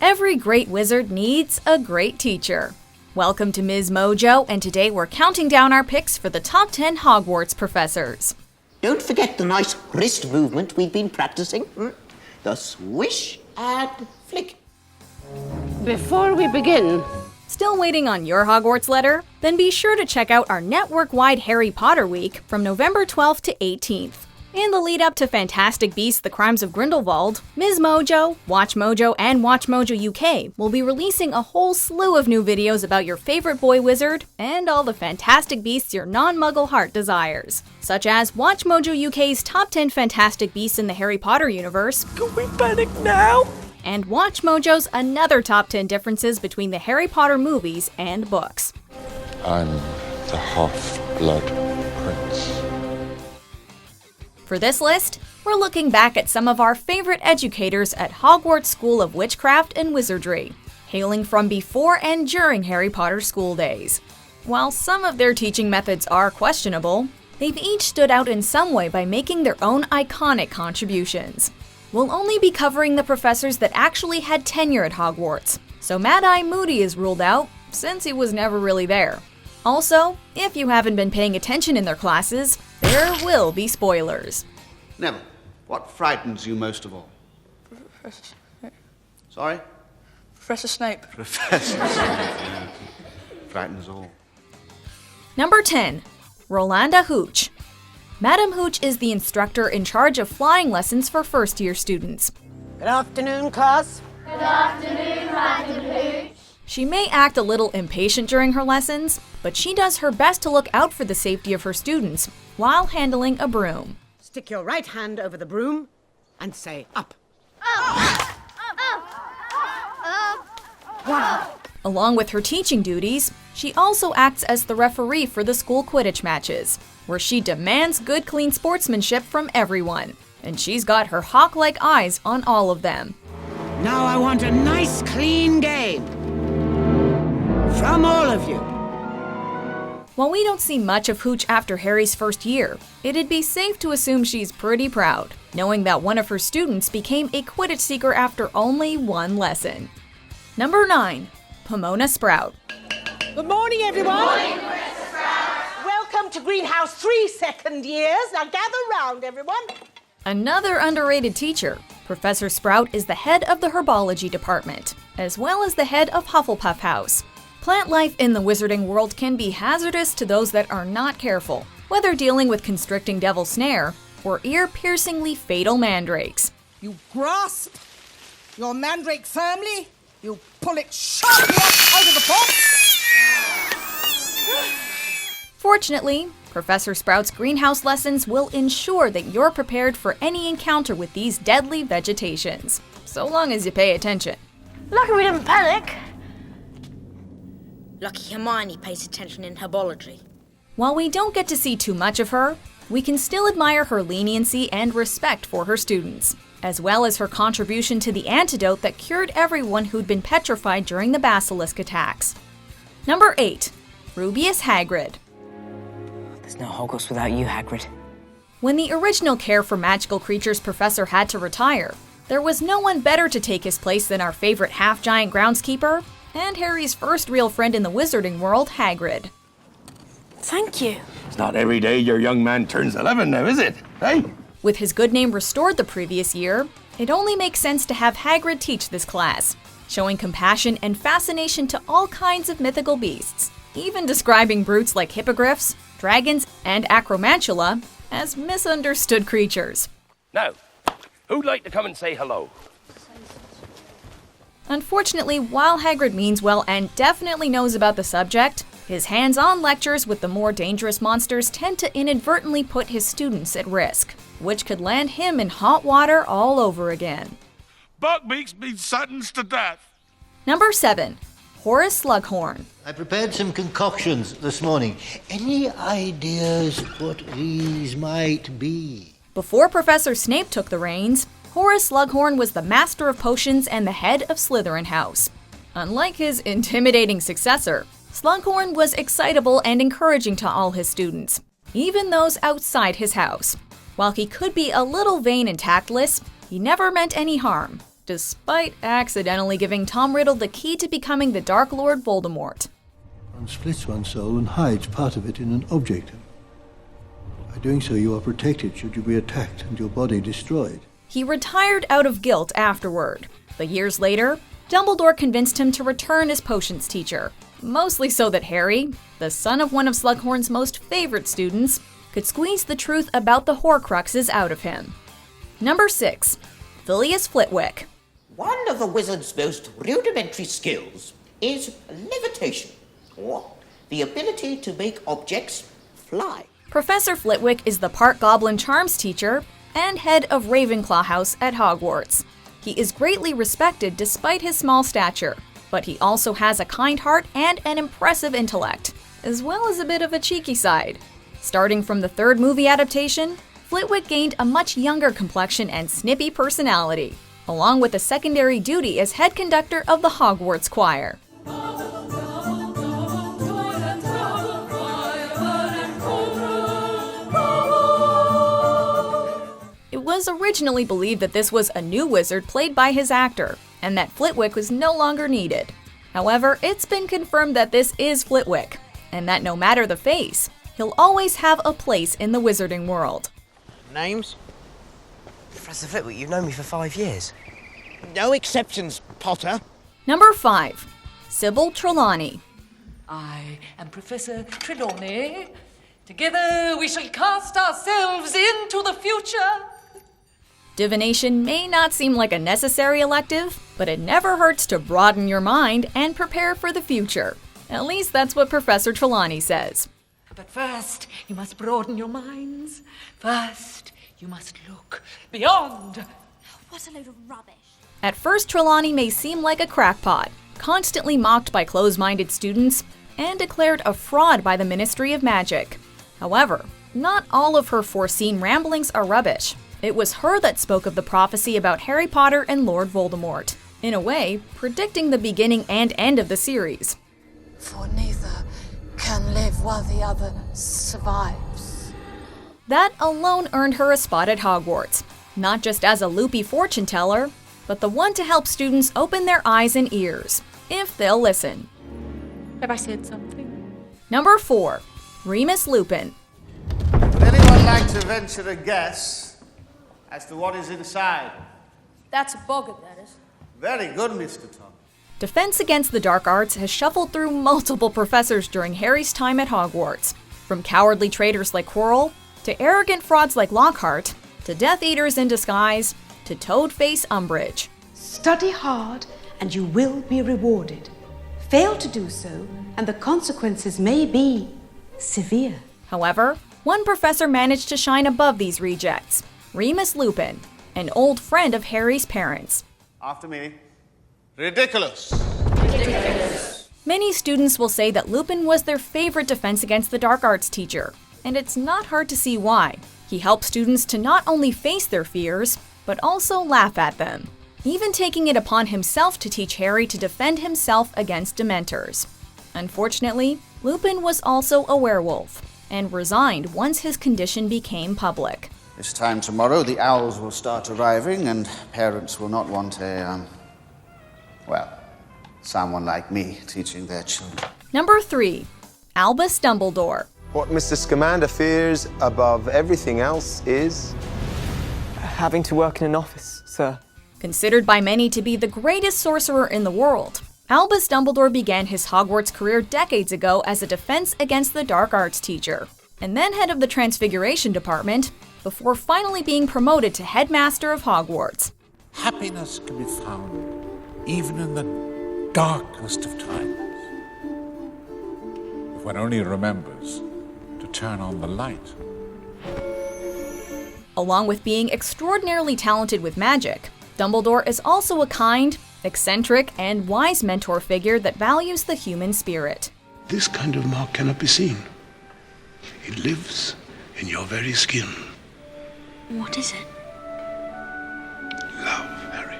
Every great wizard needs a great teacher. Welcome to MsMojo, and today we're counting down our picks for the top 10 Hogwarts professors. Don't forget the nice wrist movement we've been practicing. The swish and flick. Before we begin... Still waiting on your Hogwarts letter? Then be sure to check out our network-wide Harry Potter Week from November 12th to 18th. In the lead-up to Fantastic Beasts: The Crimes of Grindelwald, MsMojo, WatchMojo, and WatchMojo UK will be releasing a whole slew of new videos about your favorite boy wizard and all the fantastic beasts your non-muggle heart desires, such as WatchMojo UK's top 10 fantastic beasts in the Harry Potter universe. Can we panic now? And WatchMojo's another top 10 differences between the Harry Potter movies and books. I'm the half-blood prince. For this list, we're looking back at some of our favorite educators at Hogwarts School of Witchcraft and Wizardry, hailing from before and during Harry Potter school days. While some of their teaching methods are questionable, they've each stood out in some way by making their own iconic contributions. We'll only be covering the professors that actually had tenure at Hogwarts, so Mad-Eye Moody is ruled out since he was never really there. Also, if you haven't been paying attention in their classes, there will be spoilers. Neville, what frightens you most of all? Professor Snape. Sorry? Professor Snape. Professor Snape. Frightens all. Number 10. Rolanda Hooch. Madam Hooch is the instructor in charge of flying lessons for first-year students. Good afternoon, class. Good afternoon, Madam Hooch. She may act a little impatient during her lessons, but she does her best to look out for the safety of her students while handling a broom. Stick your right hand over the broom and say up. Wow. Along with her teaching duties, she also acts as the referee for the school Quidditch matches, where she demands good, clean sportsmanship from everyone. And she's got her hawk-like eyes on all of them. Now I want a nice, clean game. From all of you. While we don't see much of Hooch after Harry's first year, it'd be safe to assume she's pretty proud, knowing that one of her students became a Quidditch seeker after only one lesson. Number 9. Pomona Sprout. Good morning, everyone. Good morning, Professor Sprout. Welcome to Greenhouse 3 second years. Now gather round, everyone. Another underrated teacher, Professor Sprout is the head of the herbology department, as well as the head of Hufflepuff House. Plant life in the wizarding world can be hazardous to those that are not careful, whether dealing with constricting devil snare or ear-piercingly fatal mandrakes. You grasp your mandrake firmly. You pull it sharply up out of the pot. Fortunately, Professor Sprout's greenhouse lessons will ensure that you're prepared for any encounter with these deadly vegetations, so long as you pay attention. Lucky we didn't panic. Lucky Hermione pays attention in herbology. While we don't get to see too much of her, we can still admire her leniency and respect for her students, as well as her contribution to the antidote that cured everyone who'd been petrified during the basilisk attacks. Number 8. Rubeus Hagrid. There's no Hogwarts without you, Hagrid. When the original Care for Magical Creatures professor had to retire, there was no one better to take his place than our favorite half-giant groundskeeper, and Harry's first real friend in the wizarding world, Hagrid. Thank you. It's not every day your young man turns 11 now, is it? Hey? With his good name restored the previous year, it only makes sense to have Hagrid teach this class, showing compassion and fascination to all kinds of mythical beasts, even describing brutes like hippogriffs, dragons, and acromantula as misunderstood creatures. Now, who'd like to come and say hello? Unfortunately, while Hagrid means well and definitely knows about the subject, his hands-on lectures with the more dangerous monsters tend to inadvertently put his students at risk, which could land him in hot water all over again. Buckbeak's been sentenced to death. Number 7. Horace Slughorn. I prepared some concoctions this morning. Any ideas what these might be? Before Professor Snape took the reins, Horace Slughorn was the master of potions and the head of Slytherin House. Unlike his intimidating successor, Slughorn was excitable and encouraging to all his students, even those outside his house. While he could be a little vain and tactless, he never meant any harm, despite accidentally giving Tom Riddle the key to becoming the Dark Lord Voldemort. One splits one's soul and hides part of it in an object. By doing so, you are protected should you be attacked and your body destroyed. He retired out of guilt afterward, but years later, Dumbledore convinced him to return as potions teacher, mostly so that Harry, the son of one of Slughorn's most favorite students, could squeeze the truth about the Horcruxes out of him. Number 6. Filius Flitwick. One of the wizard's most rudimentary skills is levitation, or the ability to make objects fly. Professor Flitwick is the part Goblin Charms teacher and head of Ravenclaw House at Hogwarts. He is greatly respected despite his small stature, but he also has a kind heart and an impressive intellect, as well as a bit of a cheeky side. Starting from the third movie adaptation, Flitwick gained a much younger complexion and snippy personality, along with a secondary duty as head conductor of the Hogwarts Choir. It was originally believed that this was a new wizard played by his actor, and that Flitwick was no longer needed. However, it's been confirmed that this is Flitwick, and that no matter the face, he'll always have a place in the wizarding world. Names? Professor Flitwick, you've known me for 5 years. No exceptions, Potter. Number 5. Sybill Trelawney. I am Professor Trelawney. Together we shall cast ourselves into the future. Divination may not seem like a necessary elective, but it never hurts to broaden your mind and prepare for the future. At least that's what Professor Trelawney says. But first, you must broaden your minds. First, you must look beyond. What a load of rubbish. At first, Trelawney may seem like a crackpot, constantly mocked by close-minded students, and declared a fraud by the Ministry of Magic. However, not all of her foreseen ramblings are rubbish. It was her that spoke of the prophecy about Harry Potter and Lord Voldemort, in a way, predicting the beginning and end of the series. For neither can live while the other survives. That alone earned her a spot at Hogwarts, not just as a loopy fortune teller, but the one to help students open their eyes and ears, if they'll listen. Have I said something? Number 4. Remus Lupin. Would anyone like to venture a guess as to what is inside? That's a boggart, that is. Very good, Mr. Tom. Defense against the dark arts has shuffled through multiple professors during Harry's time at Hogwarts, from cowardly traitors like Quirrell, to arrogant frauds like Lockhart, to Death Eaters in disguise, to Toadface Umbridge. Study hard and you will be rewarded. Fail to do so and the consequences may be severe. However, one professor managed to shine above these rejects, Remus Lupin, an old friend of Harry's parents. After me. Ridiculous. Many students will say that Lupin was their favorite defense against the dark arts teacher, and it's not hard to see why. He helped students to not only face their fears, but also laugh at them, even taking it upon himself to teach Harry to defend himself against Dementors. Unfortunately, Lupin was also a werewolf, and resigned once his condition became public. This time tomorrow, the owls will start arriving, and parents will not want someone like me teaching their children. Number 3. Albus Dumbledore. What Mr. Scamander fears above everything else is having to work in an office, sir. Considered by many to be the greatest sorcerer in the world, Albus Dumbledore began his Hogwarts career decades ago as a defense against the dark arts teacher, and then head of the Transfiguration Department, before finally being promoted to headmaster of Hogwarts. Happiness can be found even in the darkest of times, if one only remembers to turn on the light. Along with being extraordinarily talented with magic, Dumbledore is also a kind, eccentric, and wise mentor figure that values the human spirit. This kind of mark cannot be seen. It lives in your very skin. What is it? Love, Harry.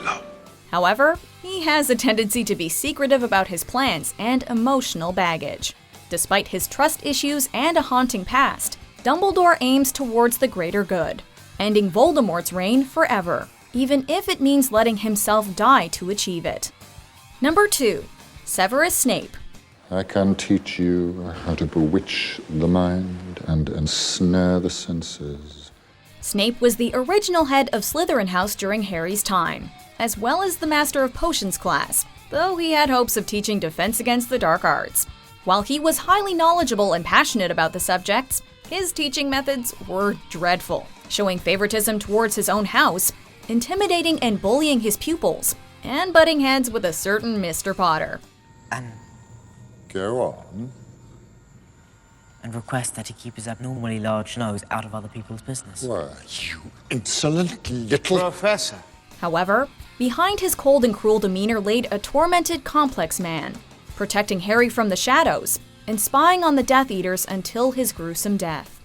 Love. However, he has a tendency to be secretive about his plans and emotional baggage. Despite his trust issues and a haunting past, Dumbledore aims towards the greater good, ending Voldemort's reign forever. even if it means letting himself die to achieve it. Number 2. Severus Snape. I can teach you how to bewitch the mind and ensnare the senses. Snape was the original head of Slytherin House during Harry's time, as well as the Master of Potions class, though he had hopes of teaching Defense Against the Dark Arts. While he was highly knowledgeable and passionate about the subjects, his teaching methods were dreadful, showing favoritism towards his own house, intimidating and bullying his pupils, and butting heads with a certain Mr. Potter. Go on. And request that he keep his abnormally large nose out of other people's business. Why, you insolent little... Professor. However, behind his cold and cruel demeanor laid a tormented, complex man, protecting Harry from the shadows and spying on the Death Eaters until his gruesome death.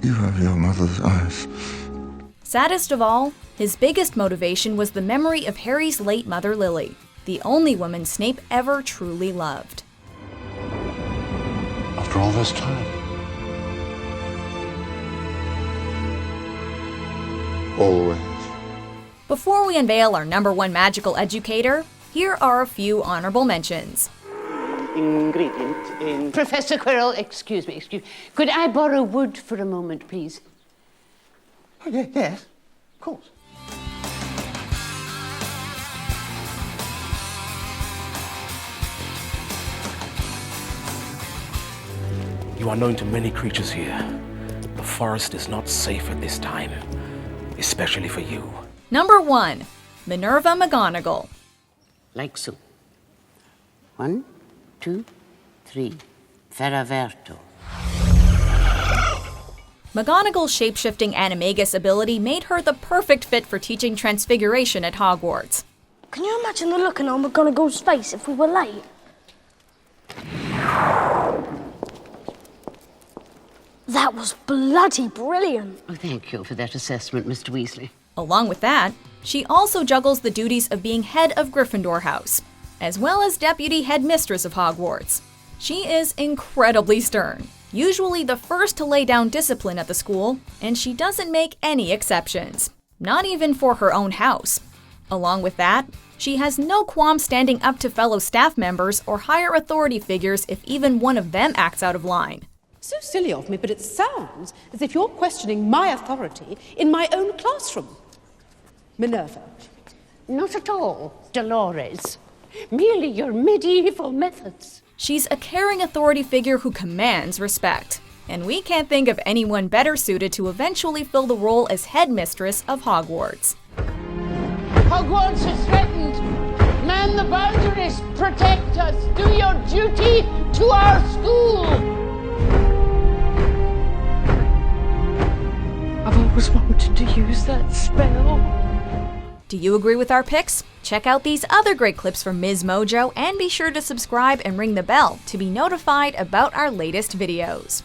You have your mother's eyes. Saddest of all, his biggest motivation was the memory of Harry's late mother Lily, the only woman Snape ever truly loved. After all this time. Always. Before we unveil our number 1 magical educator, here are a few honorable mentions. Ingredient in... Professor Quirrell, excuse me. Could I borrow wood for a moment, please? Oh, yes, of course. You are known to many creatures here. The forest is not safe at this time, especially for you. Number 1. Minerva McGonagall. Like so. 1, 2, 3. Ferraverto. McGonagall's shape-shifting animagus ability made her the perfect fit for teaching Transfiguration at Hogwarts. Can you imagine the look on McGonagall's face if we were late? That was bloody brilliant. Oh, thank you for that assessment, Mr. Weasley. Along with that, she also juggles the duties of being head of Gryffindor House, as well as deputy headmistress of Hogwarts. She is incredibly stern, usually the first to lay down discipline at the school, and she doesn't make any exceptions, not even for her own house. Along with that, she has no qualm standing up to fellow staff members or higher authority figures if even one of them acts out of line. So silly of me, but it sounds as if you're questioning my authority in my own classroom. Minerva. Not at all, Dolores. Merely your medieval methods. She's a caring authority figure who commands respect, and we can't think of anyone better suited to eventually fill the role as headmistress of Hogwarts. Hogwarts is threatened. Man the boundaries. Protect us. Do your duty to our school. I've always wanted to use that spell. Do you agree with our picks? Check out these other great clips from MsMojo and be sure to subscribe and ring the bell to be notified about our latest videos.